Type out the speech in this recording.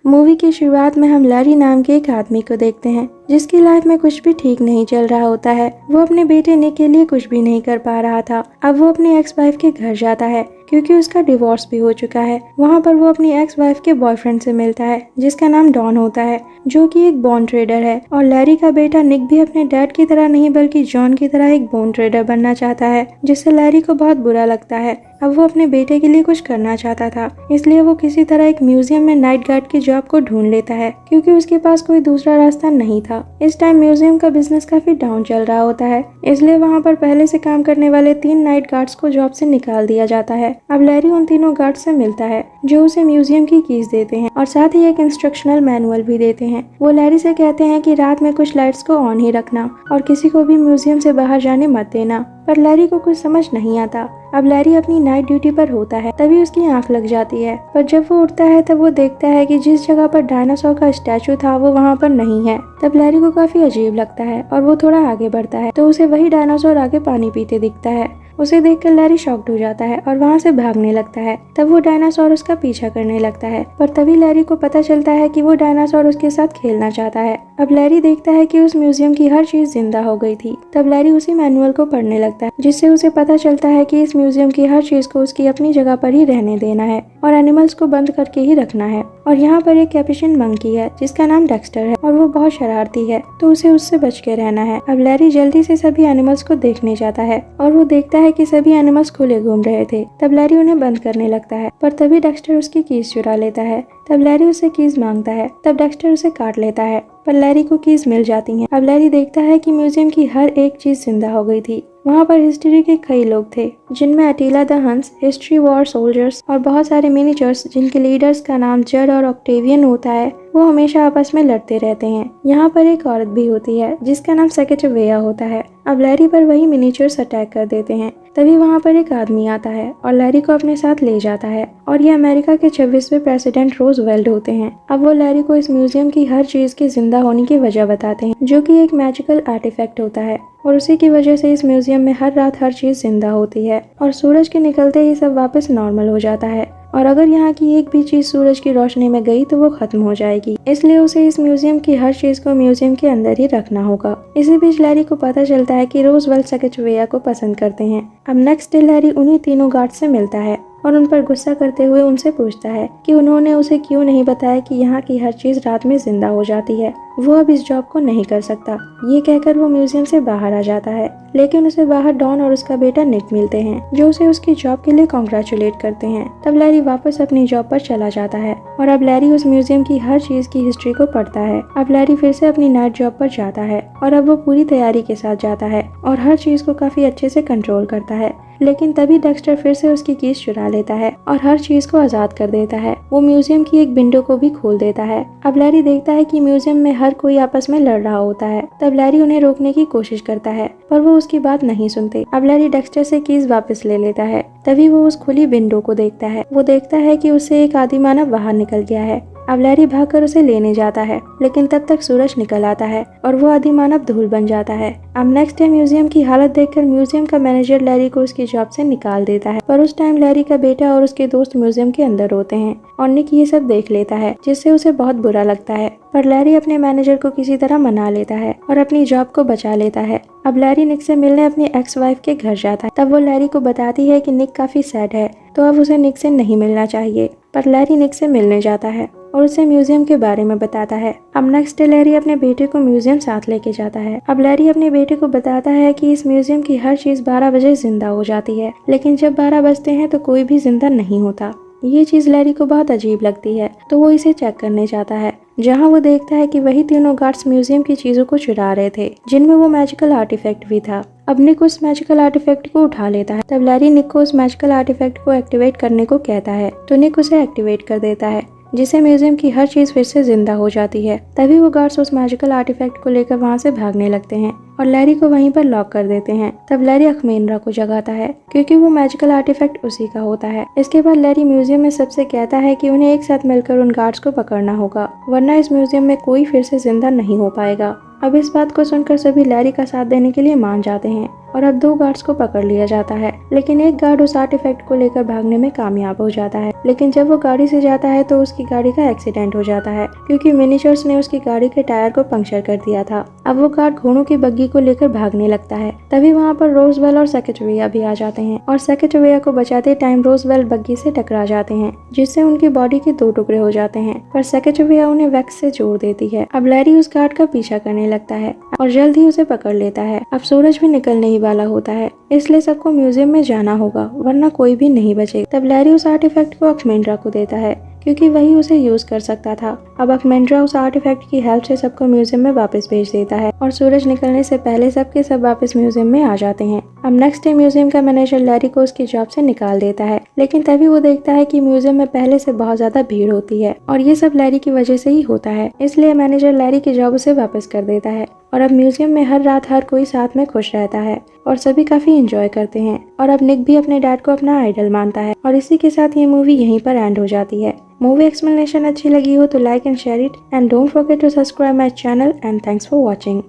Movie की शुरुआत में हम लैरी नाम के एक आदमी को देखते हैं जिसकी लाइफ में कुछ भी ठीक नहीं चल रहा होता है। वो अपने बेटे निक के लिए कुछ भी नहीं कर पा रहा था। अब वो अपनी एक्स वाइफ के घर जाता है क्योंकि उसका डिवोर्स भी हो चुका है। वहाँ पर वो अपनी एक्स वाइफ के बॉयफ्रेंड से मिलता है जिसका नाम डॉन होता है, जो कि एक बॉन्ड ट्रेडर है। और लैरी का बेटा निक भी अपने डैड की तरह नहीं बल्कि जॉन की तरह एक बॉन्ड ट्रेडर बनना चाहता है, जिससे लैरी को बहुत बुरा लगता है। अब वो अपने बेटे के लिए कुछ करना चाहता था, इसलिए वो किसी तरह एक म्यूजियम में नाइट गार्ड की जॉब को ढूंढ लेता है क्योंकि उसके पास कोई दूसरा रास्ता नहीं था। इस टाइम म्यूजियम का बिजनेस काफी डाउन चल रहा होता है, इसलिए वहाँ पर पहले से काम करने वाले 3 नाइट गार्ड्स को जॉब से निकाल दिया जाता है। अब लैरी उन तीनों गार्ड से मिलता है जो उसे म्यूजियम की कीज देते हैं और साथ ही एक इंस्ट्रक्शनल मैनुअल भी देते हैं। वो लैरी से कहते हैं कि रात में कुछ लाइट्स को ऑन ही रखना और किसी को भी म्यूजियम से बाहर जाने मत देना, पर लैरी को कुछ समझ नहीं आता। अब लैरी अपनी नाइट ड्यूटी पर होता है, तभी उसकी आंख लग जाती है, पर जब वो उठता है तब वो देखता है कि जिस जगह पर डायनासोर का स्टैचू था वो वहाँ पर नहीं है। तब लैरी को काफी अजीब लगता है और वो थोड़ा आगे बढ़ता है तो उसे वही डायनासोर आगे पानी पीते दिखता है। उसे देखकर लैरी शॉक्ड हो जाता है और वहाँ से भागने लगता है। तब वो डायनासोर उसका पीछा करने लगता है, पर तभी लैरी को पता चलता है कि वो डायनासोर उसके साथ खेलना चाहता है। अब लैरी देखता है कि उस म्यूजियम की हर चीज जिंदा हो गई थी। तब लैरी उसी मैनुअल को पढ़ने लगता है, जिससे उसे पता चलता है कि इस म्यूजियम की हर चीज को उसकी अपनी जगह पर ही रहने देना है और एनिमल्स को बंद करके ही रखना है। और यहाँ पर एक कैपुचिन मंकी है जिसका नाम डेक्स्टर है और वो बहुत शरारती है, तो उसे उससे बच के रहना है। अब लैरी जल्दी से सभी एनिमल्स को देखने जाता है और वो देखता है कि सभी एनिमल्स खुले घूम रहे थे। तब लैरी उन्हें बंद करने लगता है, पर तभी डेक्स्टर उसकी कीज चुरा लेता है। तब लैरी उससे कीज मांगता है, तब डेक्स्टर उसे काट लेता है, पर लैरी को कीज मिल जाती हैं। अब लैरी देखता है कि म्यूजियम की हर एक चीज जिंदा हो गई थी। वहाँ पर हिस्ट्री के कई लोग थे, जिनमें अटीला द हंस, हिस्ट्री वॉर सोल्जर्स और बहुत सारे मिनीचर्स जिनके लीडर्स का नाम जड और ऑक्टेवियन होता है, वो हमेशा आपस में लड़ते रहते हैं। यहाँ पर एक औरत भी होती है जिसका नाम सेकेटवेया होता है। अब लैरी पर वही मिनीचर्स अटैक कर देते हैं। तभी वहाँ पर एक आदमी आता है और लैरी को अपने साथ ले जाता है और ये अमेरिका के 26वें प्रेसिडेंट रोजवेल्ट होते हैं। अब वो लैरी को इस म्यूजियम की हर चीज के जिंदा होने की वजह बताते हैं, जो कि एक मैजिकल आर्टिफैक्ट होता है और उसी की वजह से इस म्यूजियम में हर रात हर चीज जिंदा होती है और सूरज के निकलते ही सब वापस नॉर्मल हो जाता है। और अगर यहाँ की एक भी चीज सूरज की रोशनी में गई तो वो खत्म हो जाएगी, इसलिए उसे इस म्यूजियम की हर चीज को म्यूजियम के अंदर ही रखना होगा। इसी बीच लैरी को पता चलता है कि रोजवेल्ट सेकेटवेया को पसंद करते हैं। अब नेक्स्ट डे लैरी उन्हीं तीनों गार्ड से मिलता है और उन पर गुस्सा करते हुए उनसे पूछता है कि उन्होंने उसे क्यों नहीं बताया कि यहाँ की हर चीज रात में जिंदा हो जाती है। वो अब इस जॉब को नहीं कर सकता। ये कहकर वो म्यूजियम से बाहर आ जाता है, लेकिन उसे बाहर डॉन और उसका बेटा निक मिलते हैं, जो उसे उसकी जॉब के लिए कॉन्ग्रेचुलेट करते हैं। तब लैरी वापस अपनी जॉब पर चला जाता है और अब लैरी उस म्यूजियम की हर चीज की हिस्ट्री को पढ़ता है। अब लैरी फिर से अपनी नाइट जॉब पर जाता है और अब वो पूरी तैयारी के साथ जाता है और हर चीज को काफी अच्छे से कंट्रोल करता है। लेकिन तभी डेक्स्टर फिर से उसकी कीज चुरा लेता है और हर चीज को आजाद कर देता है। वो म्यूजियम की एक विंडो को भी खोल देता है। अब लैरी देखता है कि म्यूजियम में हर कोई आपस में लड़ रहा होता है। तब लैरी उन्हें रोकने की कोशिश करता है, पर वो उसकी बात नहीं सुनते। अब लैरी डेक्स्टर से कीज वापस ले लेता है। तभी वो उस खुली विंडो को देखता है। वो देखता है कि उससे एक आदिमानव बाहर निकल गया है। अब लैरी भागकर उसे लेने जाता है, लेकिन तब तक सूरज निकल आता है और वो आदिमानव धूल बन जाता है। अब नेक्स्ट डे म्यूजियम की हालत देखकर म्यूजियम का मैनेजर लैरी को उसकी जॉब से निकाल देता है, पर उस टाइम लैरी का बेटा और उसके दोस्त म्यूजियम के अंदर होते हैं और निक ये सब देख लेता है, जिससे उसे बहुत बुरा लगता है। पर लैरी अपने मैनेजर को किसी तरह मना लेता है और अपनी जॉब को बचा लेता है। अब लैरी निक से मिलने अपनी एक्स वाइफ के घर जाता है। तब वो लैरी को बताती है कि निक काफी सैड है, तो अब उसे निक से नहीं मिलना चाहिए। पर लैरी निक से मिलने जाता है और उसे म्यूजियम के बारे में बताता है। अब नेक्स्ट डे लैरी अपने बेटे को म्यूजियम साथ लेके जाता है। अब लैरी अपने बेटे को बताता है कि इस म्यूजियम की हर चीज 12 बजे जिंदा हो जाती है, लेकिन जब 12 बजते हैं तो कोई भी जिंदा नहीं होता। ये चीज लैरी को बहुत अजीब लगती है, तो वो इसे चेक करने जाता है, जहाँ वो देखता है कि वही तीनों गार्ड्स म्यूजियम की चीजों को चुरा रहे थे, जिनमें वो मैजिकल आर्टिफैक्ट भी था। अब निक उस मैजिकल आर्टिफैक्ट को उठा लेता है। तब लैरी निक को उस मैजिकल आर्टिफैक्ट को एक्टिवेट करने को कहता है, तो निक उसे एक्टिवेट कर देता है, जिससे म्यूजियम की हर चीज फिर से जिंदा हो जाती है। तभी वो गार्ड्स उस मैजिकल आर्टिफैक्ट को लेकर वहाँ से भागने लगते हैं और लैरी को वहीं पर लॉक कर देते हैं। तब लैरी अखमेंद्रा को जगाता है, क्योंकि वो मैजिकल आर्टिफैक्ट उसी का होता है। इसके बाद लैरी म्यूजियम में सबसे कहता है कि उन्हें एक साथ मिलकर उन गार्ड्स को पकड़ना होगा, वरना इस म्यूजियम में कोई फिर से जिंदा नहीं हो पाएगा। अब इस बात को सुनकर सभी लैरी का साथ देने के लिए मान जाते हैं और अब 2 गार्ड्स को पकड़ लिया जाता है, लेकिन एक गार्ड उस आर्टिफैक्ट को लेकर भागने में कामयाब हो जाता है। लेकिन जब वो गाड़ी से जाता है तो उसकी गाड़ी का एक्सीडेंट हो जाता है क्योंकि मिनीचर्स ने उसकी गाड़ी के टायर को पंक्चर कर दिया था। अब वो गार्ड घोड़ों की बग्गी को लेकर भागने लगता है। तभी वहाँ पर रोजवेल और सैकेटवेया भी आ जाते हैं और सैकेटवेया को बचाते टाइम रोजवेल बग्गी से टकरा जाते हैं, जिससे उनकी बॉडी के 2 टुकड़े हो जाते हैं, पर सैकेटवेया उन्हें वैक्स से जोड़ देती है। अब लैरी उस गार्ड का पीछा करने लगता है और जल्द ही उसे पकड़ लेता है। अब सूरज भी निकलने ही वाला होता है, इसलिए सबको म्यूजियम में जाना होगा वरना कोई भी नहीं बचेगा। तब लैरी उस आर्टिफैक्ट को अक्मेंड्रा को देता है क्योंकि वही उसे यूज कर सकता था। अब अक्मेंड्रा उस आर्टिफैक्ट की हेल्प से सबको म्यूजियम में वापस भेज देता है और सूरज निकलने से पहले सबके सब वापस म्यूजियम में आ जाते हैं। अब नेक्स्ट डे म्यूजियम का मैनेजर लैरी को उसकी जॉब से निकाल देता है, लेकिन तभी वो देखता है कि म्यूजियम में पहले से बहुत ज्यादा भीड़ होती है और ये सब लैरी की वजह से ही होता है, इसलिए मैनेजर लैरी की जॉब उसे वापस कर देता है। और अब म्यूजियम में हर रात हर कोई साथ में खुश रहता है और सभी काफी एंजॉय करते हैं। और अब निक भी अपने डैड को अपना आइडल मानता है और इसी के साथ ये मूवी यहीं पर एंड हो जाती है। मूवी एक्सप्लेनेशन अच्छी लगी हो तो like and share it and don't forget to subscribe my channel and thanks for watching.